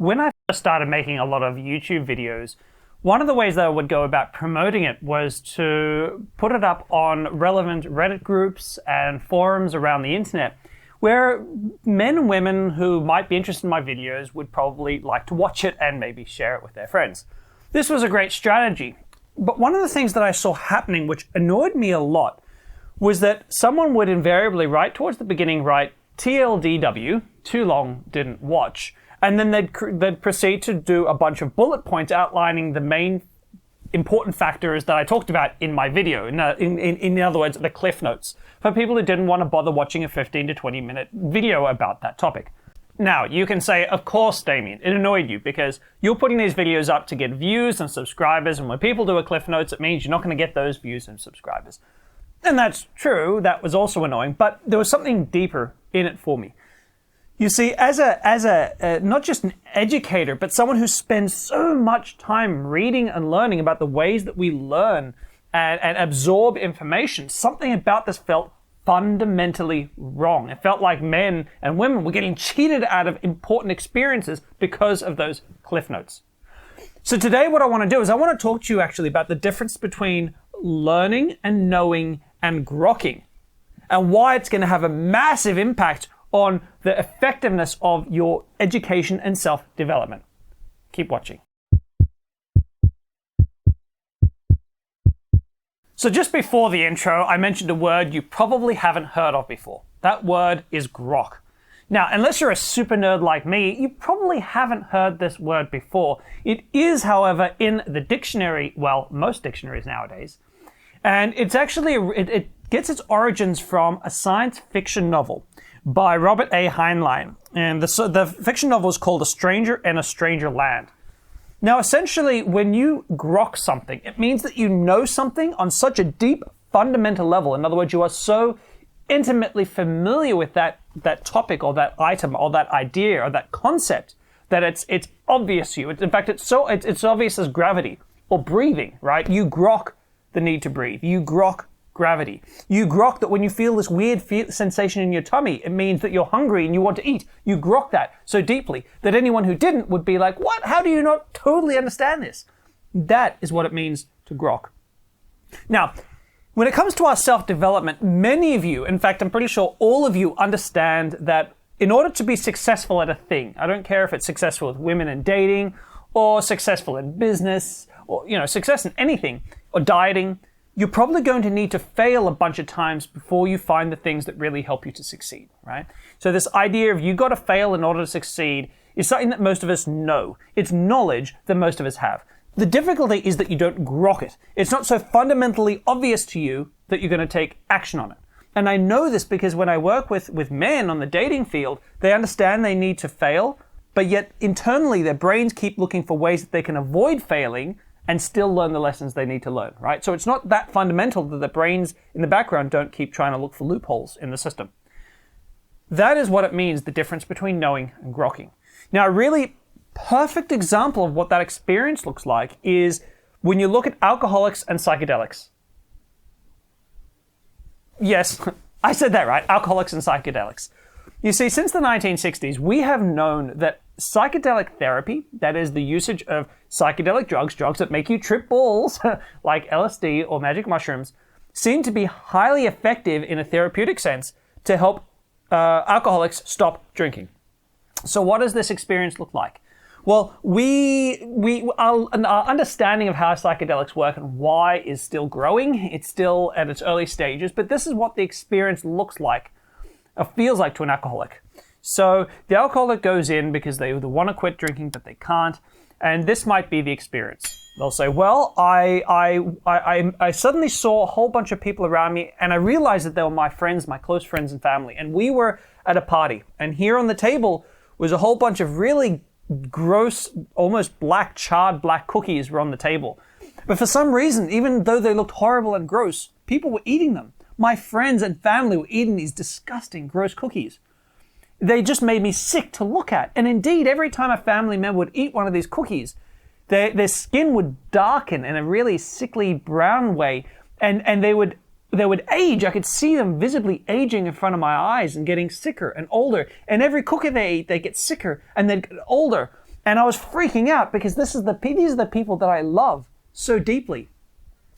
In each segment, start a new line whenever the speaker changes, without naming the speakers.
When I first started making a lot of YouTube videos, one of the ways that I would go about promoting it was to put it up on relevant Reddit groups and forums around the internet, where men and women who might be interested in my videos would probably like to watch it and maybe share it with their friends. This was a great strategy, but one of the things that I saw happening, which annoyed me a lot, was that someone would invariably write towards the beginning, write TLDW, too long, didn't watch, and then they'd proceed to do a bunch of bullet points outlining the main important factors that I talked about in my video. In other words, the cliff notes, for people who didn't want to bother watching a 15 to 20 minute video about that topic. Now, you can say, of course, Damien, it annoyed you because you're putting these videos up to get views and subscribers, and when people do a cliff notes, it means you're not going to get those views and subscribers. And that's true, that was also annoying, but there was something deeper in it for me. You see, as a not just an educator, but someone who spends so much time reading and learning about the ways that we learn and absorb information, something about this felt fundamentally wrong. It felt like men and women were getting cheated out of important experiences because of those cliff notes. So today what I want to do is I want to talk to you actually about the difference between learning and knowing and grokking, and why it's going to have a massive impact on the effectiveness of your education and self-development. Keep watching. So just before the intro, I mentioned a word you probably haven't heard of before. That word is grok. Now, unless you're a super nerd like me, you probably haven't heard this word before. It is, however, in the dictionary, well, most dictionaries nowadays. And it's actually, it gets its origins from a science fiction novel by Robert A. Heinlein. And the fiction novel is called A Stranger in a Stranger Land. Now, essentially, when you grok something, it means that you know something on such a deep, fundamental level. In other words, you are so intimately familiar with that topic or that item or that idea or that concept that it's obvious to you. In fact, it's obvious as gravity or breathing, right? You grok the need to breathe. You grok gravity. You grok that when you feel this weird sensation in your tummy, it means that you're hungry and you want to eat. You grok that so deeply that anyone who didn't would be like, what? How do you not totally understand this? That is what it means to grok. Now, when it comes to our self-development, many of you, in fact, I'm pretty sure all of you understand that in order to be successful at a thing, I don't care if it's successful with women and dating or successful in business or, success in anything or dieting, you're probably going to need to fail a bunch of times before you find the things that really help you to succeed, right? So this idea of you got to fail in order to succeed is something that most of us know. It's knowledge that most of us have. The difficulty is that you don't grok it. It's not so fundamentally obvious to you that you're going to take action on it. And I know this because when I work with men on the dating field, they understand they need to fail, but yet internally their brains keep looking for ways that they can avoid failing and still learn the lessons they need to learn, right? So it's not that fundamental that the brains in the background don't keep trying to look for loopholes in the system. That is what it means, the difference between knowing and grokking. Now, a really perfect example of what that experience looks like is when you look at alcoholics and psychedelics. Yes, I said that right, alcoholics and psychedelics. You see, since the 1960s, we have known that psychedelic therapy, that is the usage of psychedelic drugs that make you trip balls, like LSD or magic mushrooms, seem to be highly effective in a therapeutic sense to help alcoholics stop drinking. So what does this experience look like? Well, our understanding of how psychedelics work and why is still growing. It's still at its early stages, but this is what the experience looks like, or feels like to an alcoholic. So the alcoholic goes in because they either want to quit drinking, but they can't. And this might be the experience. They'll say, well, I suddenly saw a whole bunch of people around me and I realized that they were my friends, my close friends and family. And we were at a party. And here on the table was a whole bunch of really gross, almost charred black cookies were on the table. But for some reason, even though they looked horrible and gross, people were eating them. My friends and family were eating these disgusting, gross cookies. They just made me sick to look at. And indeed, every time a family member would eat one of these cookies, their skin would darken in a really sickly brown way, and they would age. I could see them visibly aging in front of my eyes and getting sicker and older. And every cookie they eat, they get sicker and they get older. And I was freaking out because these are the people that I love so deeply.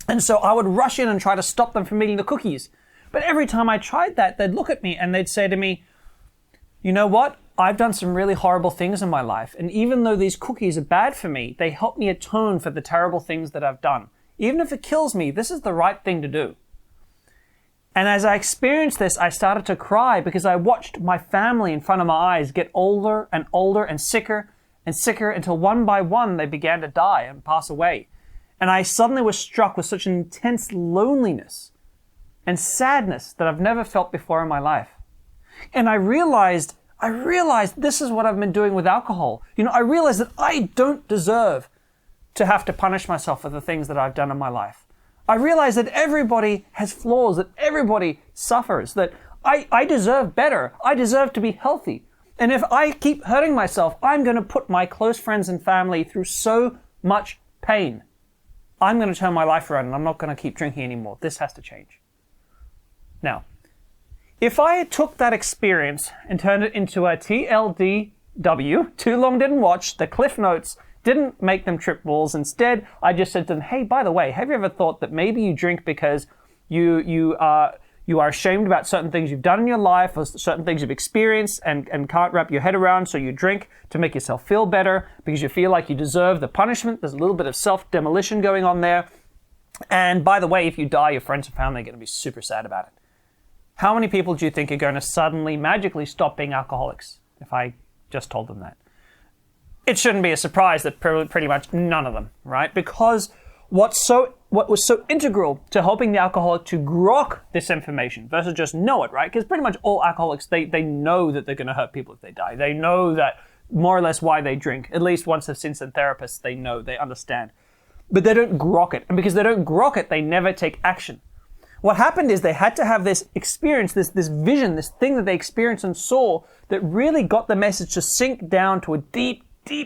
And so I would rush in and try to stop them from eating the cookies. But every time I tried that, they'd look at me and they'd say to me, you know what? I've done some really horrible things in my life. And even though these cookies are bad for me, they help me atone for the terrible things that I've done. Even if it kills me, this is the right thing to do. And as I experienced this, I started to cry because I watched my family in front of my eyes get older and sicker until one by one they began to die and pass away. And I suddenly was struck with such an intense loneliness and sadness that I've never felt before in my life. And I realized this is what I've been doing with alcohol. I realized that I don't deserve to have to punish myself for the things that I've done in my life. I realized that everybody has flaws, that everybody suffers, that I deserve better. I deserve to be healthy. And if I keep hurting myself, I'm going to put my close friends and family through so much pain. I'm going to turn my life around and I'm not going to keep drinking anymore. This has to change. Now, if I took that experience and turned it into a TLDW, too long didn't watch, the Cliff Notes, didn't make them trip balls. Instead, I just said to them, hey, by the way, have you ever thought that maybe you drink because you are ashamed about certain things you've done in your life or certain things you've experienced and can't wrap your head around, so you drink to make yourself feel better because you feel like you deserve the punishment. There's a little bit of self-demolition going on there. And by the way, if you die, your friends and family are going to be super sad about it. How many people do you think are going to suddenly, magically stop being alcoholics if I just told them that? It shouldn't be a surprise that pretty much none of them, right? Because what was so integral to helping the alcoholic to grok this information versus just know it, right? Because pretty much all alcoholics, they know that they're going to hurt people if they die. They know that more or less why they drink. At least once they've seen some therapists, they know, they understand. But they don't grok it. And because they don't grok it, they never take action. What happened is they had to have this experience, this vision, this thing that they experienced and saw that really got the message to sink down to a deep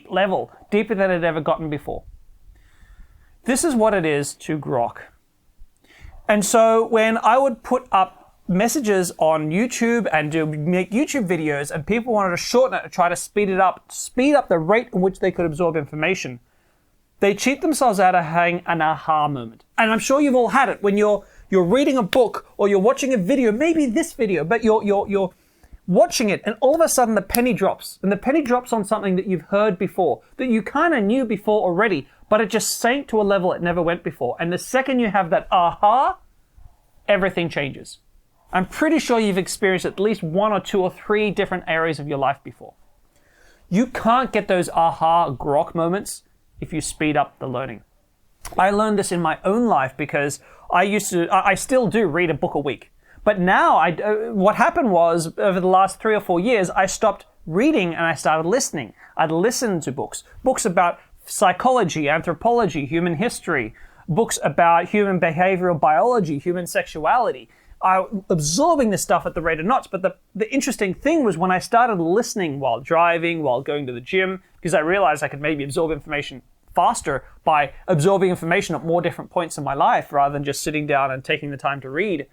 level, deeper than it had ever gotten before. This is what it is to grok. And so when I would put up messages on YouTube and make YouTube videos and people wanted to shorten it to try to speed up the rate in which they could absorb information, they cheat themselves out of having an aha moment. And I'm sure you've all had it when you're reading a book or you're watching a video, maybe this video, but you're watching it and all of a sudden the penny drops. And the penny drops on something that you've heard before, that you kind of knew before already, but it just sank to a level it never went before. And the second you have that aha, everything changes. I'm pretty sure you've experienced at least 1 or 2 or 3 different areas of your life before. You can't get those aha grok moments if you speed up the learning. I learned this in my own life because I still do read a book a week. But now, what happened was, over the last 3 or 4 years, I stopped reading and I started listening. I'd listen to books about psychology, anthropology, human history, books about human behavioral biology, human sexuality. Absorbing this stuff at the rate of knots. But the interesting thing was when I started listening while driving, while going to the gym, because I realized I could maybe absorb information faster by absorbing information at more different points in my life rather than just sitting down and taking the time to read.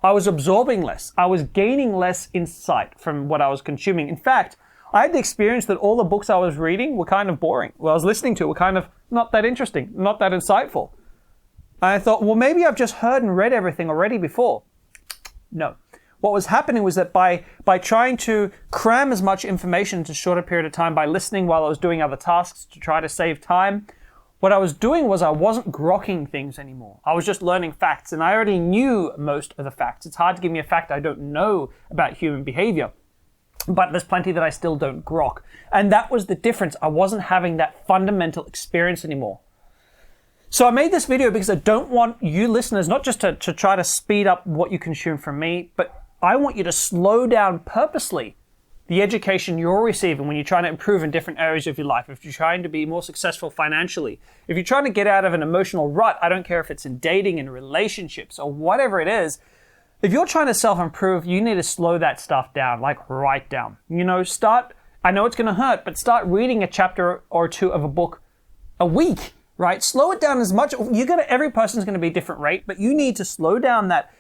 I was absorbing less. I was gaining less insight from what I was consuming. In fact, I had the experience that all the books I was reading were kind of boring. What I was listening to were kind of not that interesting, not that insightful. I thought, well, maybe I've just heard and read everything already before. No. What was happening was that by trying to cram as much information into a shorter period of time by listening while I was doing other tasks to try to save time, what I was doing was I wasn't grokking things anymore. I was just learning facts, and I already knew most of the facts. It's hard to give me a fact I don't know about human behavior, but there's plenty that I still don't grok. And that was the difference. I wasn't having that fundamental experience anymore. So I made this video because I don't want you listeners not just to try to speed up what you consume from me, but I want you to slow down purposely the education you're receiving when you're trying to improve in different areas of your life. If you're trying to be more successful financially, if you're trying to get out of an emotional rut, I don't care if it's in dating and relationships or whatever it is. If you're trying to self-improve, you need to slow that stuff down, like right down. I know it's going to hurt, but start reading a chapter or 2 of a book a week, right? Slow it down as much. Every person's going to be a different rate, but you need to slow down that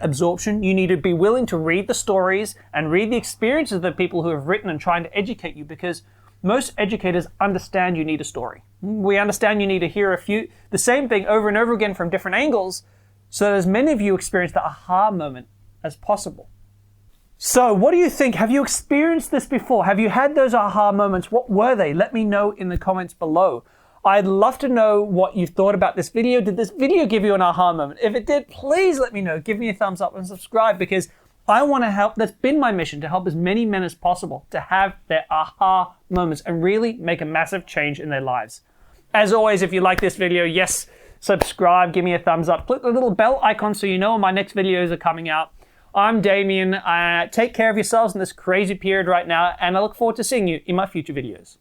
absorption. You need to be willing to read the stories and read the experiences of the people who have written and trying to educate you, because most educators understand you need a story. We understand you need to hear the same thing over and over again from different angles, so that as many of you experience the aha moment as possible. So what do you think? Have you experienced this before? Have you had those aha moments? What were they? Let me know in the comments below. I'd love to know what you thought about this video. Did this video give you an aha moment? If it did, please let me know. Give me a thumbs up and subscribe, because I want to help. That's been my mission, to help as many men as possible to have their aha moments and really make a massive change in their lives. As always, if you like this video, yes, subscribe, give me a thumbs up. Click the little bell icon so you know when my next videos are coming out. I'm Damien. Take care of yourselves in this crazy period right now, and I look forward to seeing you in my future videos.